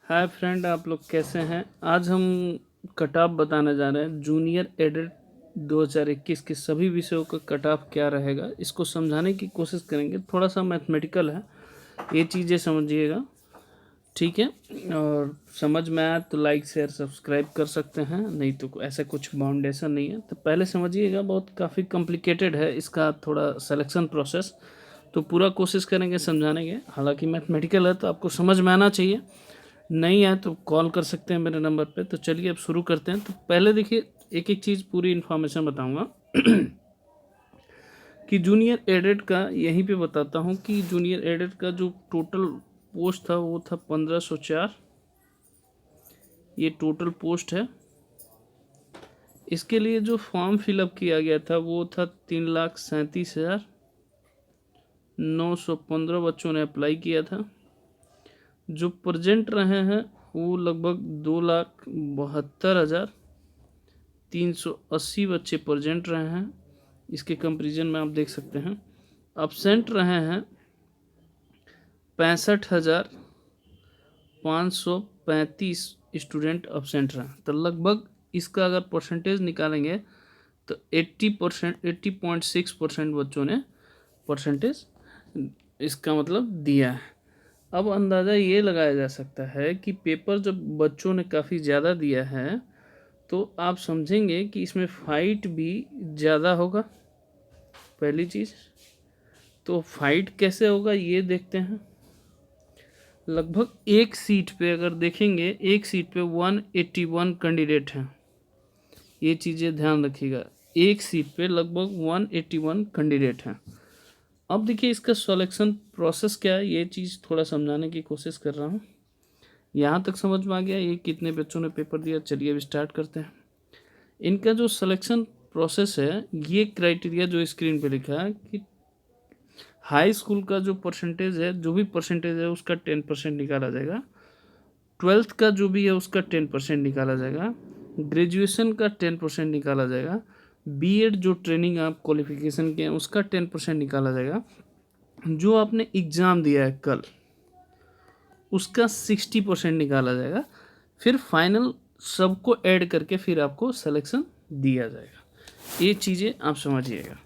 Hi friend, आप लोग कैसे हैं। आज हम कट ऑफ बताने जा रहे हैं। जूनियर एडिट 2021 के सभी विषयों का कट ऑफ क्या रहेगा, इसको समझाने की कोशिश करेंगे। थोड़ा सा मैथमेटिकल है, ये चीज़ें समझिएगा, ठीक है। और समझ में आया तो लाइक शेयर सब्सक्राइब कर सकते हैं, नहीं तो ऐसा कुछ बाउंडेशन नहीं है। तो पहले समझिएगा, बहुत काफ़ी कॉम्प्लिकेटेड है इसका थोड़ा सिलेक्शन प्रोसेस, तो पूरा कोशिश करेंगे समझाने के। हालांकि मैथमेटिकल है तो आपको समझ में आना चाहिए, नहीं आए तो कॉल कर सकते हैं मेरे नंबर पे। तो चलिए अब शुरू करते हैं। तो पहले देखिए, एक एक चीज़ पूरी इन्फॉर्मेशन बताऊंगा कि जूनियर एडेड का यहीं पे बताता हूँ कि जूनियर एडेड का जो टोटल पोस्ट था वो था 1504। ये टोटल पोस्ट है। इसके लिए जो फॉर्म फिलअप किया गया था वो था 3,37,915 बच्चों ने अप्लाई किया था। जो प्रेजेंट रहे हैं वो लगभग 2,72,380 बच्चे प्रेजेंट रहे हैं। इसके कंपेरिजन में आप देख सकते हैं अब्सेंट रहे हैं 65,535 स्टूडेंट अब्सेंट रहे। तो लगभग इसका अगर परसेंटेज निकालेंगे तो 80.6% बच्चों ने परसेंटेज इसका मतलब दिया है। अब अंदाज़ा ये लगाया जा सकता है कि पेपर जब बच्चों ने काफ़ी ज़्यादा दिया है तो आप समझेंगे कि इसमें फाइट भी ज़्यादा होगा। पहली चीज़ तो फाइट कैसे होगा ये देखते हैं। लगभग एक सीट पे अगर देखेंगे, एक सीट पे 181 कैंडिडेट हैं। ये चीज़ें ध्यान रखिएगा, एक सीट पे लगभग 181 कैंडिडेट हैं। अब देखिए इसका सिलेक्शन प्रोसेस क्या है, ये चीज़ थोड़ा समझाने की कोशिश कर रहा हूँ। यहाँ तक समझ में आ गया ये कितने बच्चों ने पेपर दिया। चलिए अब स्टार्ट करते हैं। इनका जो सिलेक्शन प्रोसेस है, ये क्राइटेरिया जो स्क्रीन पे लिखा है कि हाई स्कूल का जो परसेंटेज है, जो भी परसेंटेज है उसका 10% निकाला जाएगा। 12th का जो भी है उसका 10% निकाला जाएगा। ग्रेजुएशन का 10% निकाला जाएगा। बीएड जो ट्रेनिंग आप क्वालिफिकेशन के हैं उसका 10% निकाला जाएगा। जो आपने एग्ज़ाम दिया है कल उसका 60% निकाला जाएगा। फिर फाइनल सबको ऐड करके फिर आपको सिलेक्शन दिया जाएगा। ये चीज़ें आप समझिएगा।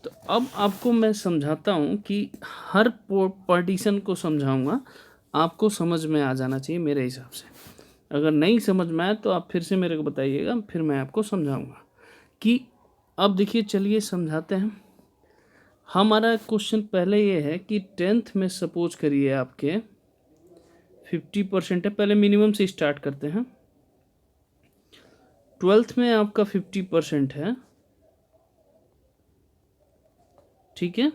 तो अब आपको मैं समझाता हूँ कि हर पार्टीशन को समझाऊँगा, आपको समझ में आ जाना चाहिए मेरे हिसाब से। अगर नहीं समझ में आए तो आप फिर से मेरे को बताइएगा, फिर मैं आपको समझाऊँगा कि अब देखिए चलिए समझाते हैं। हमारा क्वेश्चन पहले ये है कि 10th में सपोज करिए आपके 50% है। पहले मिनिमम से स्टार्ट करते हैं। 12th में आपका 50% है, ठीक है।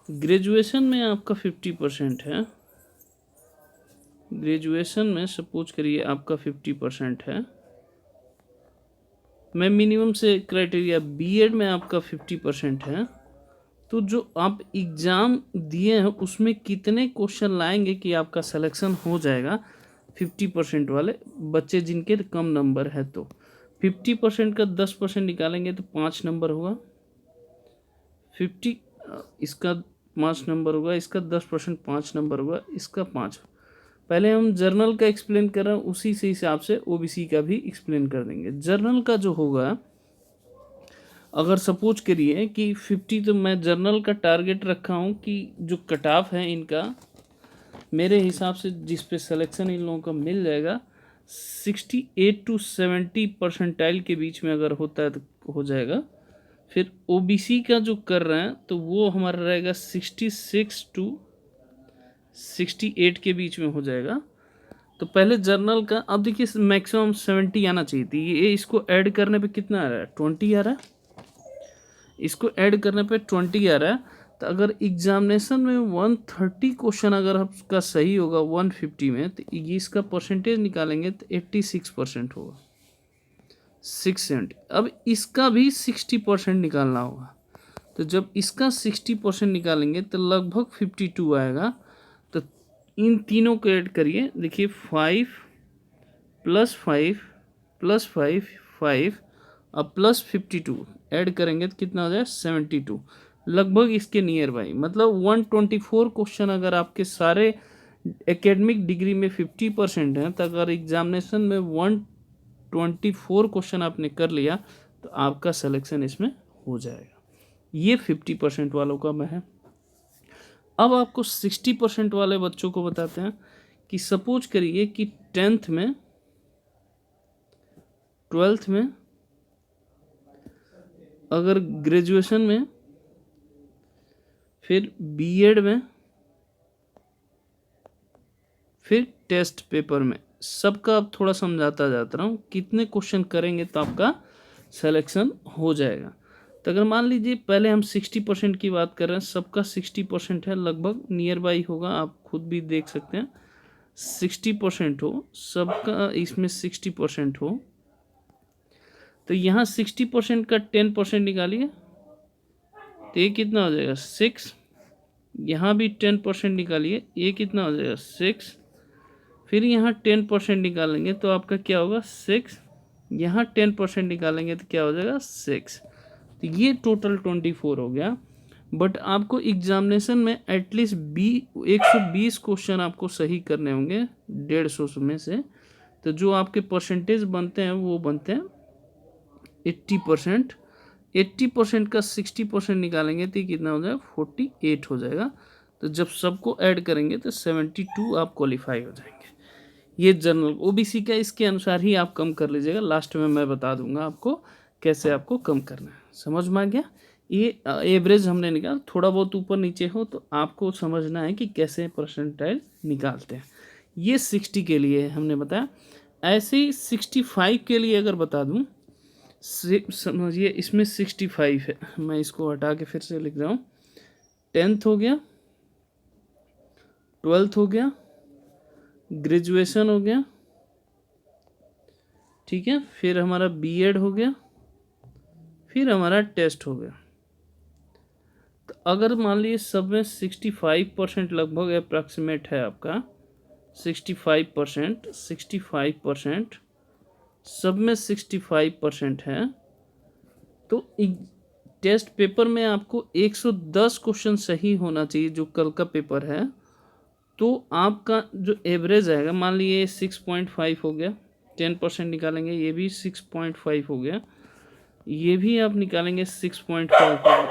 ग्रेजुएशन में आपका 50% है। ग्रेजुएशन में सपोज करिए आपका 50% है। मैं मिनिमम से क्राइटेरिया बीएड में आपका 50% है। तो जो आप एग्ज़ाम दिए हैं उसमें कितने क्वेश्चन लाएंगे कि आपका सिलेक्शन हो जाएगा 50% वाले बच्चे जिनके कम नंबर है। तो 50% का 10% निकालेंगे तो 5 नंबर होगा। 50 इसका 5 नंबर होगा, इसका 10% 5 नंबर होगा, इसका 5। पहले हम जर्नल का एक्सप्लेन कर रहे हैं, उसी से हिसाब से ओबीसी का भी एक्सप्लेन कर देंगे। जर्नल का जो होगा, अगर सपोज करिए कि 50, तो मैं जर्नल का टारगेट रखा हूँ कि जो कट ऑफ है इनका मेरे हिसाब से जिस पे सिलेक्शन इन लोगों का मिल जाएगा 68 to 70 परसेंटाइल के बीच में अगर होता है तो हो जाएगा। फिर ओबीसी का जो कर रहे हैं तो वो हमारा रहेगा 66 to 68 के बीच में हो जाएगा। तो पहले जर्नल का, अब देखिए मैक्सिमम 70 आना चाहिए थी। ये इसको ऐड करने पे कितना आ रहा है, 20 आ रहा है। इसको ऐड करने पे 20 आ रहा है। तो अगर एग्जामिनेशन में 130 क्वेश्चन अगर आपका सही होगा 150 में, तो ये इसका परसेंटेज निकालेंगे तो 86% होगा, 670। अब इसका भी 60% निकालना होगा। तो जब इसका 60% निकालेंगे तो लगभग 52 आएगा। तो इन तीनों को ऐड करिए। देखिए 5 + 5 + 5 5 अब +52 ऐड करेंगे तो कितना हो जाए 72। लगभग इसके नियर बाई, मतलब 124 क्वेश्चन अगर आपके सारे एकेडमिक डिग्री में 50% है, तो अगर एग्जामिनेशन में 124 क्वेश्चन आपने कर लिया तो आपका सिलेक्शन इसमें हो जाएगा। ये 50% वालों का मैं है। अब आपको 60% वाले बच्चों को बताते हैं कि सपोज करिए कि 10th में, 12th में, अगर ग्रेजुएशन में, फिर बीएड में, फिर टेस्ट पेपर में, सबका अब थोड़ा समझाता जाता रहा हूँ कितने क्वेश्चन करेंगे तो आपका सिलेक्शन हो जाएगा। तो अगर मान लीजिए पहले हम 60% की बात कर रहे हैं, सबका 60% है, लगभग नियर बाई होगा, आप खुद भी देख सकते हैं 60% हो, सबका इसमें 60% हो, तो यहाँ 60% का 10% निकालिए तो ये कितना हो जाएगा 6। यहाँ भी 10% निकालिए, ये कितना हो जाएगा 6। फिर यहाँ 10% निकालेंगे तो आपका क्या होगा 6। यहाँ 10% निकालेंगे तो क्या हो जाएगा 6। तो ये टोटल 24 हो गया। बट आपको एग्जामिनेशन में एटलीस्ट 120 क्वेश्चन आपको सही करने होंगे 150 में से। तो जो आपके परसेंटेज बनते हैं वो बनते हैं 80%। 80% का 60% निकालेंगे तो कितना हो जाएगा 48 हो जाएगा। तो जब सबको ऐड करेंगे तो 72 आप क्वालिफाई हो जाएंगे। ये जनरल ओबीसी का, इसके अनुसार ही आप कम कर लीजिएगा। लास्ट में मैं बता दूंगा आपको कैसे आपको कम करना है। समझ में आ गया? ये एवरेज हमने निकाल, थोड़ा बहुत ऊपर नीचे हो तो आपको समझना है कि कैसे परसेंटाइल निकालते हैं। ये 60 के लिए हमने बताया। ऐसे ही 65 के लिए अगर बता दूं, समझिए इसमें 65 है, मैं इसको हटा के फिर से लिख रहा हूँ। 10th हो गया, 12th हो गया, ग्रेजुएशन हो गया, ठीक है, फिर हमारा बीएड हो गया, फिर हमारा टेस्ट हो गया। तो अगर मान लीजिए सब में 65% लगभग अप्रॉक्सीमेट है आपका, 65% सब में 65% है, तो टेस्ट पेपर में आपको 110 क्वेश्चन सही होना चाहिए जो कल का पेपर है। तो आपका जो एवरेज आएगा, मान लीजिए 6.5 हो गया, 10% निकालेंगे, ये भी 6.5 हो गया, ये भी आप निकालेंगे 6.5 हो गया।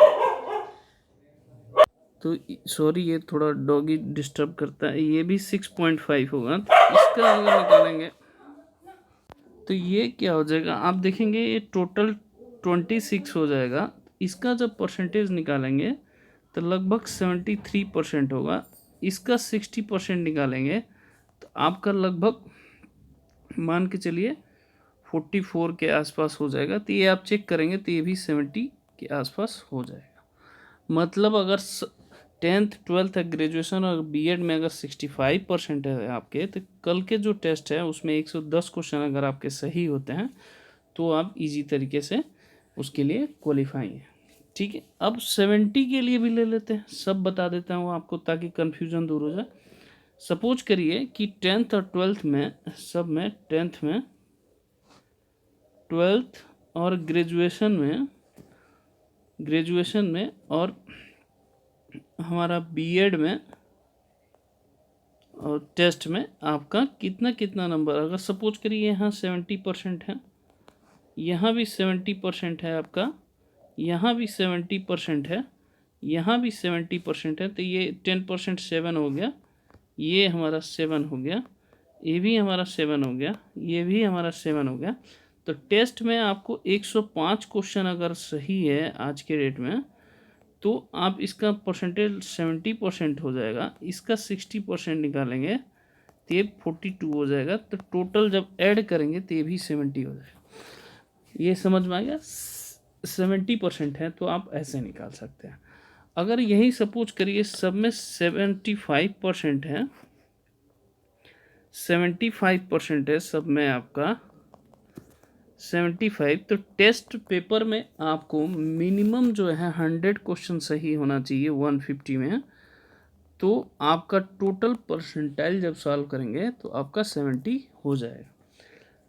तो सॉरी ये थोड़ा डॉगी डिस्टर्ब करता है, ये भी 6.5 होगा। तो इसका अगर निकालेंगे तो ये क्या हो जाएगा, आप देखेंगे ये टोटल 26 हो जाएगा। इसका जब परसेंटेज निकालेंगे तो लगभग 73% होगा। इसका 60% निकालेंगे तो आपका लगभग मान के चलिए 44 के आसपास हो जाएगा। तो ये आप चेक करेंगे तो ये भी 70 के आसपास हो जाएगा। मतलब अगर 10th 12th ग्रेजुएशन और बीएड में अगर 65% है आपके, तो कल के जो टेस्ट है उसमें 110 क्वेश्चन अगर आपके सही होते हैं तो आप इजी तरीके से उसके लिए क्वालिफाई हैं। ठीक है, अब 70 के लिए भी ले लेते हैं, सब बता देता हूँ आपको ताकि कन्फ्यूज़न दूर हो जाए। सपोज करिए कि 10th और 12th में, सब में 10th में, 12th और ग्रेजुएशन में और हमारा बीएड में और टेस्ट में आपका कितना कितना नंबर, अगर सपोज करिए यहाँ 70% है, यहाँ भी 70% है आपका, यहाँ भी 70% है, यहाँ भी 70% है, तो ये 10% 7 हो गया, ये हमारा 7 हो गया, ये भी हमारा 7 हो गया, ये भी हमारा 7 हो गया। तो टेस्ट में आपको 105 क्वेश्चन अगर सही है आज के डेट में तो आप इसका परसेंटेज 70% हो जाएगा। इसका 60% निकालेंगे तो ये 42 हो जाएगा। तो टोटल जब ऐड करेंगे तो ये भी 70 हो जाएगा। ये समझ में आ गया? 70% है तो आप ऐसे निकाल सकते हैं। अगर यही सपोज करिए सब में 75% है, 75% है सब में आपका 75, तो टेस्ट पेपर में आपको मिनिमम जो है 100 क्वेश्चन सही होना चाहिए 150 में। तो आपका टोटल परसेंटाइल जब सॉल्व करेंगे तो आपका 70 हो जाएगा।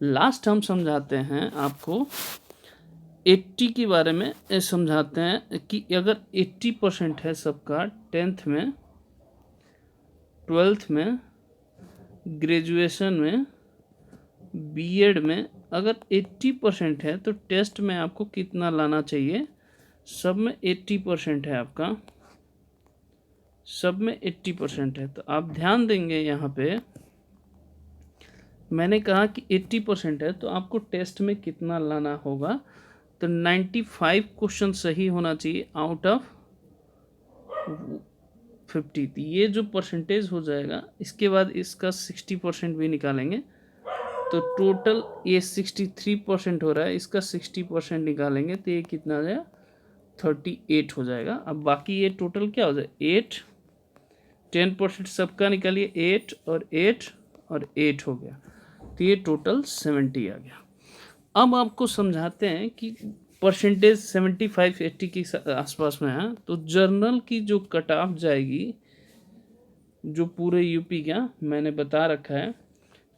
लास्ट हम समझाते हैं आपको 80 के बारे में, समझाते हैं कि अगर 80% है सबका 10th में, 12th में ग्रेजुएशन में, बीएड में अगर 80% है तो टेस्ट में आपको कितना लाना चाहिए? सब में 80% है आपका, सब में 80% है। तो आप ध्यान देंगे यहाँ पे मैंने कहा कि 80% है तो आपको टेस्ट में कितना लाना होगा? तो 95 क्वेश्चन सही होना चाहिए आउट ऑफ 50। तो ये जो परसेंटेज हो जाएगा, इसके बाद इसका 60% भी निकालेंगे तो टोटल ये 63% हो रहा है, इसका 60% निकालेंगे तो ये कितना आ जाएगा? 38 हो जाएगा। अब बाकी ये टोटल क्या हो जाए? 8, 10% सबका निकालिए, 8 और 8 और 8 हो गया, तो ये टोटल 70 आ गया। अब आपको समझाते हैं कि परसेंटेज 75-80 के आसपास में है तो जर्नल की जो कट ऑफ जाएगी, जो पूरे यूपी का मैंने बता रखा है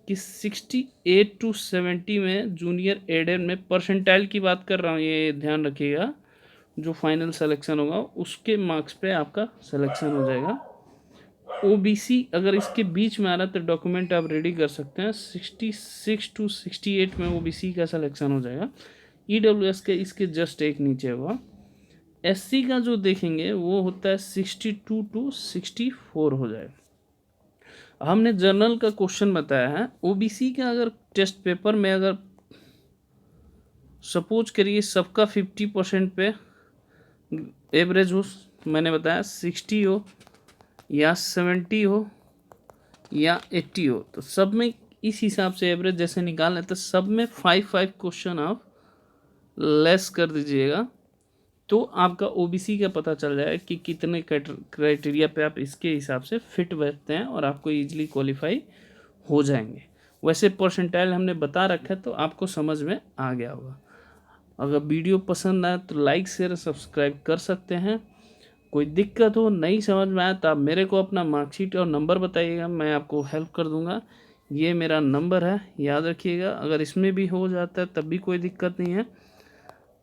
कि 68 to 70 में जूनियर एडेड में, परसेंटाइल की बात कर रहा हूँ, ये ध्यान रखिएगा, जो फाइनल सिलेक्शन होगा उसके मार्क्स पे आपका सिलेक्शन हो जाएगा। ओबीसी अगर इसके बीच में आ रहा है तो डॉक्यूमेंट आप रेडी कर सकते हैं, 66 to 68 में ओबीसी का सिलेक्शन हो जाएगा। ईडब्ल्यूएस के इसके जस्ट एक नीचे होगा। एससी का जो देखेंगे वो होता है 62 to 64 हो जाएगा। हमने जनरल का क्वेश्चन बताया है। ओबीसी का अगर टेस्ट पेपर में अगर सपोज करिए सबका 50% पे एवरेज हो, मैंने बताया 60 हो या 70 हो या 80 हो, तो सब में इस हिसाब से एवरेज जैसे निकालना है तो सब में 5-5 क्वेश्चन आप लेस कर दीजिएगा तो आपका ओबीसी का पता चल जाएगा कि कितने क्राइटेरिया पे आप इसके हिसाब से फिट बैठते हैं और आपको इजीली क्वालिफाई हो जाएंगे। वैसे परसेंटाइल हमने बता रखा है तो आपको समझ में आ गया होगा। अगर वीडियो पसंद आए तो लाइक शेयर सब्सक्राइब कर सकते हैं। कोई दिक्कत हो, नहीं समझ में आए तो आप मेरे को अपना मार्कशीट और नंबर बताइएगा, मैं आपको हेल्प कर दूंगा। ये मेरा नंबर है, याद रखिएगा। अगर इसमें भी हो जाता है तब भी कोई दिक्कत नहीं है।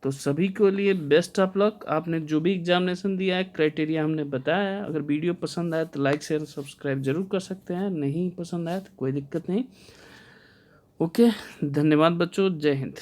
तो सभी के लिए बेस्ट ऑफ लक। आपने जो भी एग्जामिनेशन दिया है, क्राइटेरिया हमने बताया है। अगर वीडियो पसंद आए तो लाइक शेयर सब्सक्राइब जरूर कर सकते हैं, नहीं पसंद आए तो कोई दिक्कत नहीं। ओके, धन्यवाद बच्चों, जय हिंद।